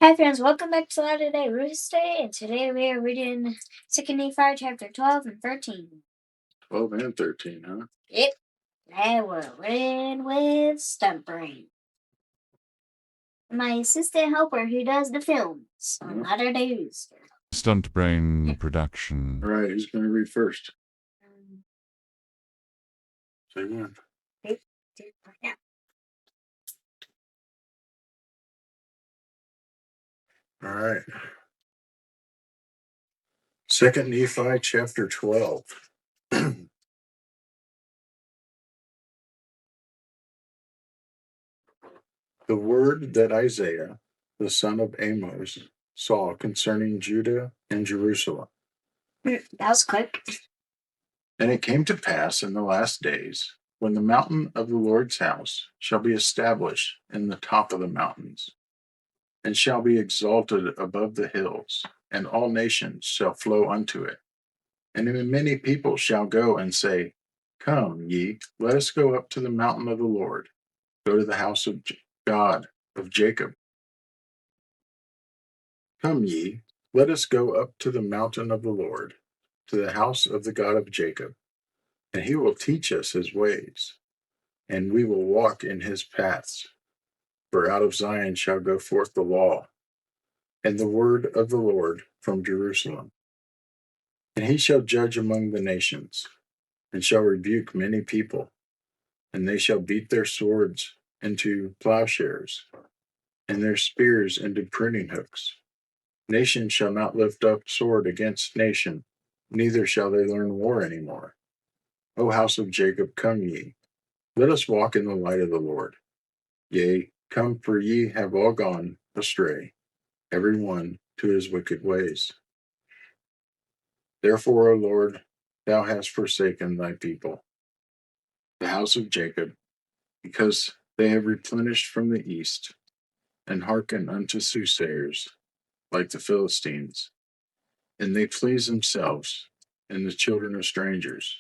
Hi friends, welcome back to Latter Day Ruth Day, and today we are reading 2 Nephi chapter 12 and 13. 12 and 13, huh? Yep, and we're reading with Stunt Brain, my assistant helper who does the films on Latter Day Ruth. Stunt Brain Production. All right, who's going to read first? Say one. All right. 2 Nephi chapter 12. The word that Isaiah, the son of Amos, saw concerning Judah and Jerusalem. That was quick. And it came to pass in the last days, when the mountain of the Lord's house shall be established in the top of the mountains, and shall be exalted above the hills, and all nations shall flow unto it. And many people shall go and say, Come, ye, let us go up to the mountain of the Lord, go to the house of God of Jacob. Come, ye, let us go up to the mountain of the Lord, to the house of the God of Jacob, and he will teach us his ways, and we will walk in his paths. For out of Zion shall go forth the law, and the word of the Lord from Jerusalem. And he shall judge among the nations, and shall rebuke many people, and they shall beat their swords into plowshares, and their spears into pruning hooks. Nation shall not lift up sword against nation, neither shall they learn war any more. O house of Jacob, come ye, let us walk in the light of the Lord. Yea, come, for ye have all gone astray, every one to his wicked ways. Therefore, O Lord, thou hast forsaken thy people, the house of Jacob, because they have replenished from the east, and hearken unto soothsayers, like the Philistines, and they please themselves in the children of strangers.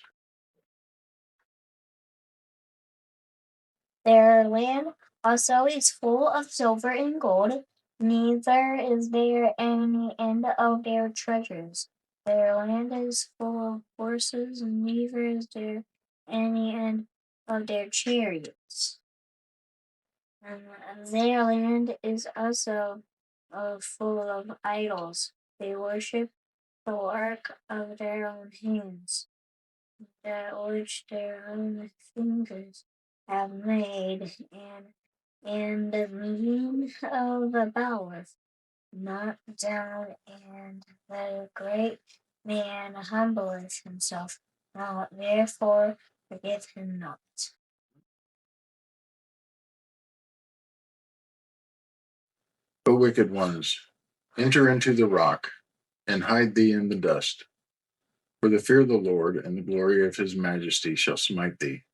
Their land also is full of silver and gold, neither is there any end of their treasures. Their land is full of horses, and neither is there any end of their chariots. And their land is also full of idols. They worship the work of their own hands, that which their own fingers have made, and the mean of the bowels not down, and the great man humbleth himself. Now therefore forget him not. O wicked ones, enter into the rock, and hide thee in the dust. For the fear of the Lord and the glory of his majesty shall smite thee.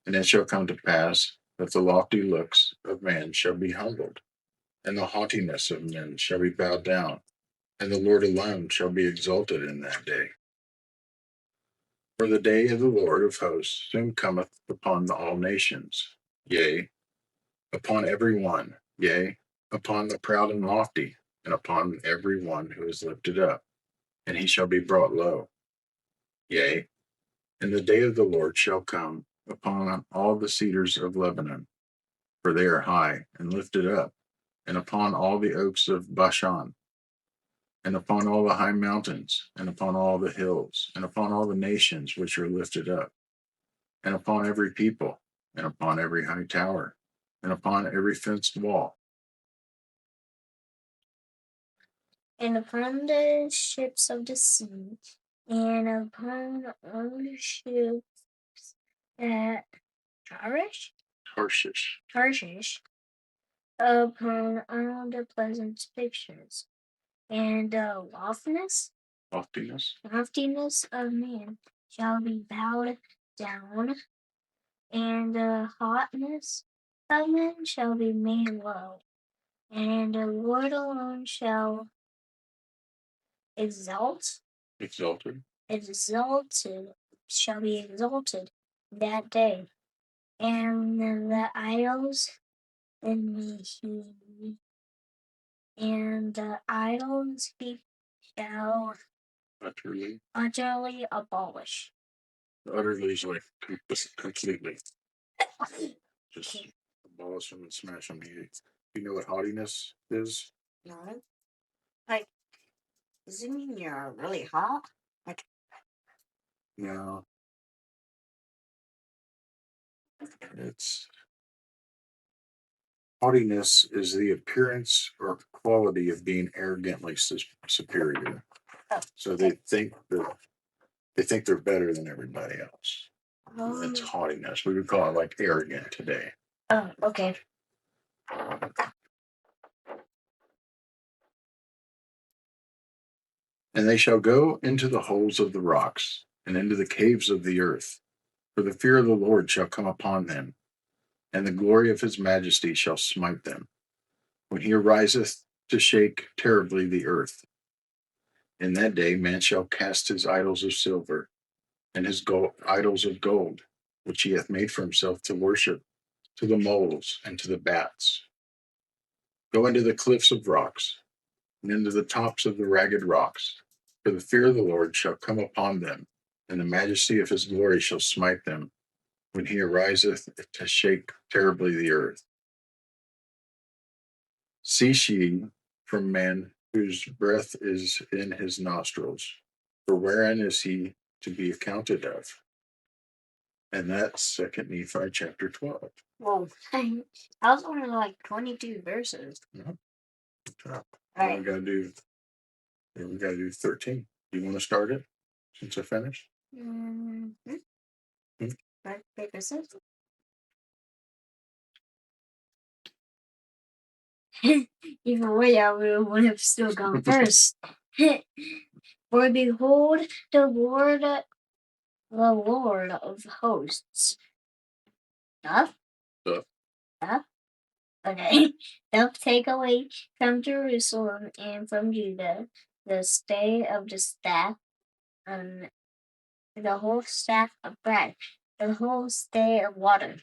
And it shall come to pass that the lofty looks of man shall be humbled, and the haughtiness of men shall be bowed down, and the Lord alone shall be exalted in that day. For the day of the Lord of hosts soon cometh upon all nations, yea, upon every one, yea, upon the proud and lofty, and upon every one who is lifted up, and he shall be brought low. Yea, and the day of the Lord shall come upon all the cedars of Lebanon, for they are high and lifted up, and upon all the oaks of Bashan, and upon all the high mountains, and upon all the hills, and upon all the nations which are lifted up, and upon every people, and upon every high tower, and upon every fenced wall. And upon the ships of the sea, and upon all the ships at Tarshish, upon all the pleasant pictures, and loftiness of man shall be bowed down, and the hotness of men shall be made low, and the Lord alone shall exalted shall be exalted that day, and the idols and and the idols he shall utterly abolish. Utterly is like completely. Just abolish them and smash them. You know what haughtiness is? No. Like, does it mean you're really hot? Like, No. It's haughtiness is the appearance or quality of being arrogantly superior. oh, So they think they're better than everybody else. That's haughtiness. We would call it like arrogant today. oh, okay. And they shall go into the holes of the rocks and into the caves of the earth, for the fear of the Lord shall come upon them, and the glory of his majesty shall smite them, when he ariseth to shake terribly the earth. In that day man shall cast his idols of silver, and his idols of gold, which he hath made for himself to worship, to the moles and to the bats. Go into the cliffs of rocks, and into the tops of the ragged rocks, for the fear of the Lord shall come upon them, and the majesty of his glory shall smite them, when he ariseth to shake terribly the earth. Cease ye from man whose breath is in his nostrils, for wherein is he to be accounted of? And that's 2 Nephi chapter 12. Well, I was only like 22 verses. All Right. we gotta do 13. Do you want to start it since I finished? Mm-hmm. Rock, paper, scissors. Either way, I would have still gone first. For behold, the Lord of hosts, doth okay, doth take away from Jerusalem and from Judah the stay of the staff, and the whole staff of bread, the whole stay of water,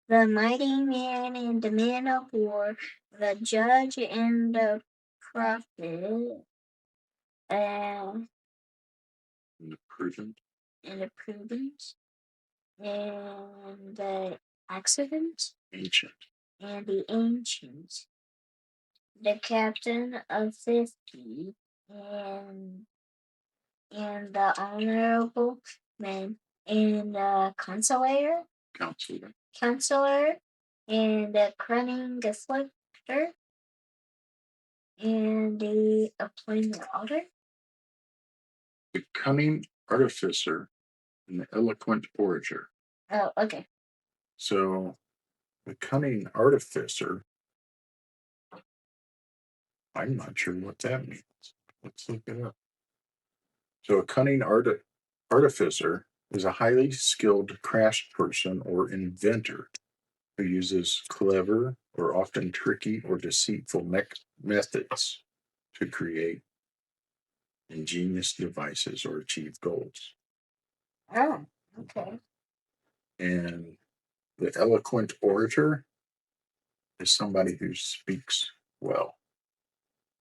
the mighty man and the man of war, the judge and the prophet, and The prudent. and the prudent, and the accident, Ancient. and the ancient, the captain of 50, and the honorable man, and the counselor, and the cunning afflictor, and the appointed author. The cunning artificer and the eloquent orator. Oh, okay. So the cunning artificer, I'm not sure what that means. Let's look it up. So a cunning artificer is a highly skilled craftsperson or inventor who uses clever or often tricky or deceitful methods to create ingenious devices or achieve goals. Oh, okay. And the eloquent orator is somebody who speaks well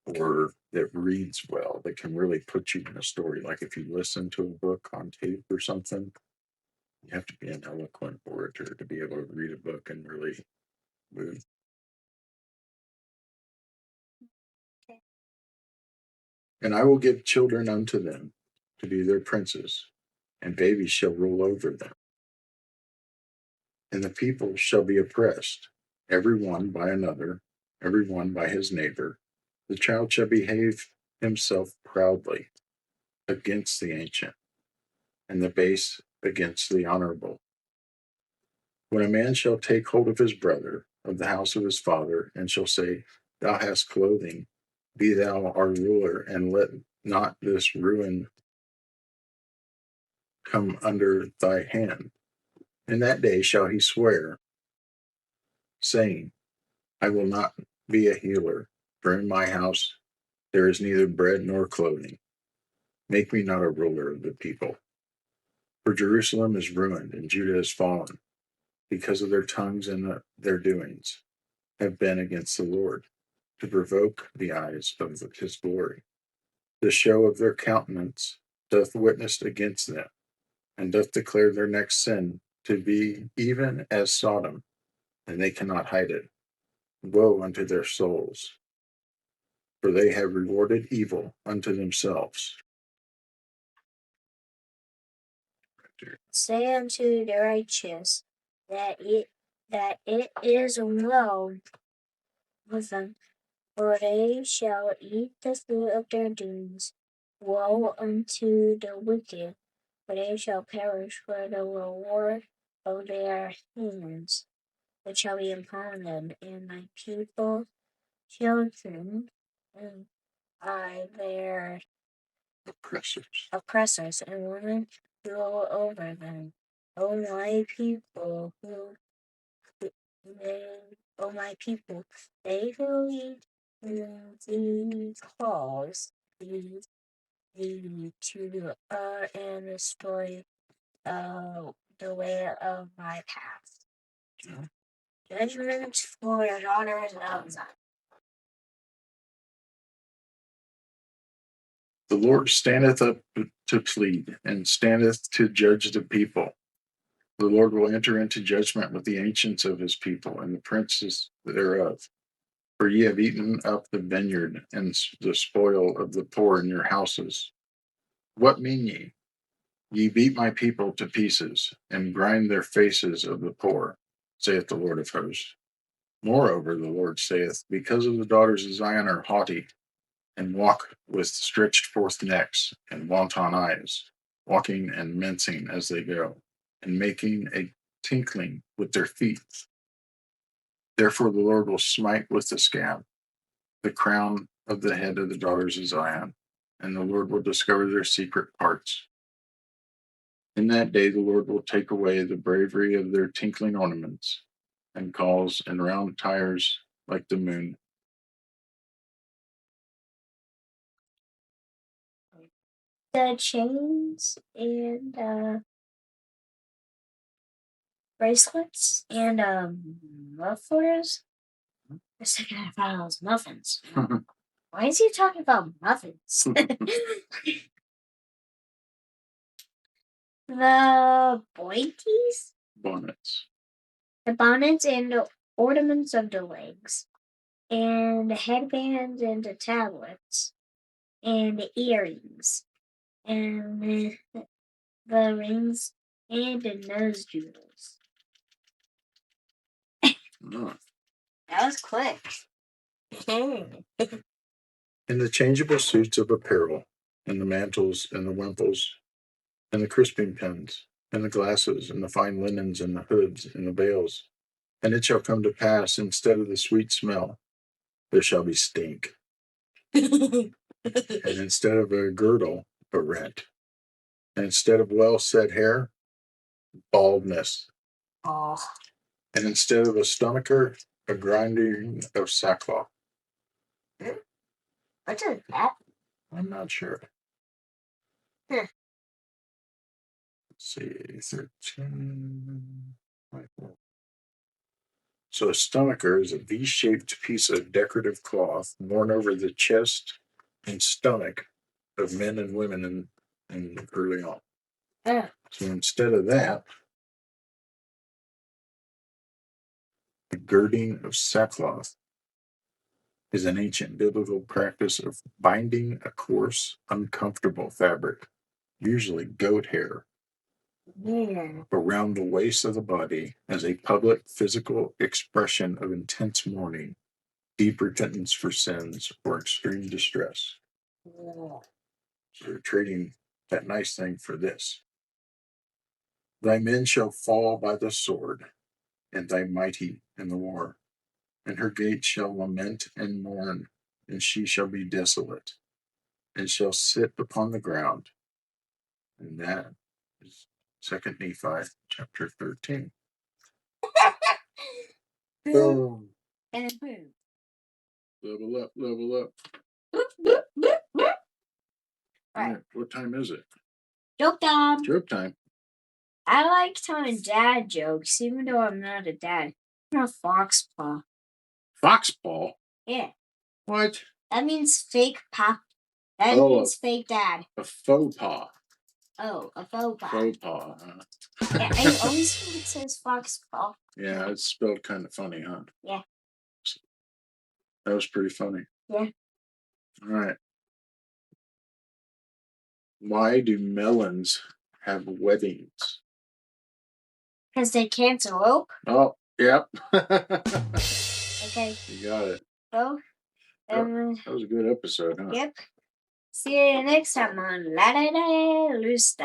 or that reads well, that can really put you in a story. Like if you listen to a book on tape or something, you have to be an eloquent orator to be able to read a book and really move. Okay. And I will give children unto them to be their princes, and babies shall rule over them. And the people shall be oppressed, every one by another, every one by his neighbor. The child shall behave himself proudly against the ancient, and the base against the honorable. When a man shall take hold of his brother of the house of his father, and shall say, Thou hast clothing, be thou our ruler, and let not this ruin come under thy hand. In that day shall he swear, saying, I will not be a healer, for in my house there is neither bread nor clothing. Make me not a ruler of the people. For Jerusalem is ruined, and Judah is fallen, because of their tongues and their doings. have been against the Lord, to provoke the eyes of his glory. The show of their countenance doth witness against them, and doth declare their next sin to be even as Sodom, and they cannot hide it. Woe unto their souls, for they have rewarded evil unto themselves. Say unto the righteous that it is well with them, for they shall eat the fruit of their doings. Woe unto the wicked, for they shall perish for the reward of their hands, which shall be upon them, and my people children and their oppressors, and women rule over them. O my people, my people, they who eat these claws, lead to and destroy the way of my path. Judgment for the daughters of Zion. The Lord standeth up to plead, and standeth to judge the people. The Lord will enter into judgment with the ancients of his people, and the princes thereof. For ye have eaten up the vineyard, and the spoil of the poor in your houses. What mean ye? Ye beat my people to pieces, and grind their faces of the poor, saith the Lord of hosts. Moreover, the Lord saith, because of the daughters of Zion are haughty, and walk with stretched forth necks and wanton eyes, walking and mincing as they go, and making a tinkling with their feet. Therefore the Lord will smite with the scab the crown of the head of the daughters of Zion, and the Lord will discover their secret parts. In that day the Lord will take away the bravery of their tinkling ornaments, and cause and round tires like the moon. The chains and bracelets and mufflers. I was thinking I found those muffins. Why is he talking about muffins? The bointies? Bonnets. The bonnets and the ornaments of the legs, and the headbands and the tablets, and the earrings, and the rings and the nose jewels. That was quick. And the changeable suits of apparel, and the mantles, and the wimples, and the crisping pins, and the glasses, and the fine linens, and the hoods, and the veils. And it shall come to pass, instead of the sweet smell, there shall be stink. And instead of a girdle, a rent. And instead of well set hair, baldness. Oh. And instead of a stomacher, a grinding of sackcloth. What is that? I'm not sure. Huh. Let's see, 13. So a stomacher is a V-shaped piece of decorative cloth worn over the chest and stomach of men and women in early on. So instead of that, the girding of sackcloth is an ancient biblical practice of binding a coarse, uncomfortable fabric, usually goat hair, around the waist of the body as a public physical expression of intense mourning, deep repentance for sins, or extreme distress. So they're trading that nice thing for this. Thy men shall fall by the sword, and thy mighty in the war. And her gates shall lament and mourn, and she shall be desolate, and shall sit upon the ground. And that is 2 Nephi chapter 13. Boom. And boom. Level up, level up. Right. What time is it? Joke time. Joke time. I like telling dad jokes, even though I'm not a dad. I'm a fox paw. Foxpaw? Yeah. What? That means fake pop. That Oh. means fake dad. A faux paw. Oh, a faux paw. Faux paw. Yeah, I always think it says fox paw. Yeah, it's spelled kind of funny, huh? Yeah. That was pretty funny. Yeah. All right. Why do melons have weddings? Because they can't elope. Oh, yep. Okay. You got it. So, That was a good episode, huh? Yep. See you next time on Latter-day Rooster.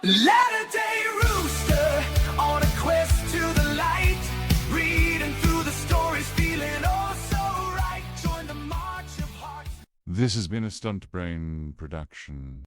Latter-day Rooster on a quest to the light, reading through the stories, feeling oh so right. Join the march of hearts. This has been a Stunt Brain production.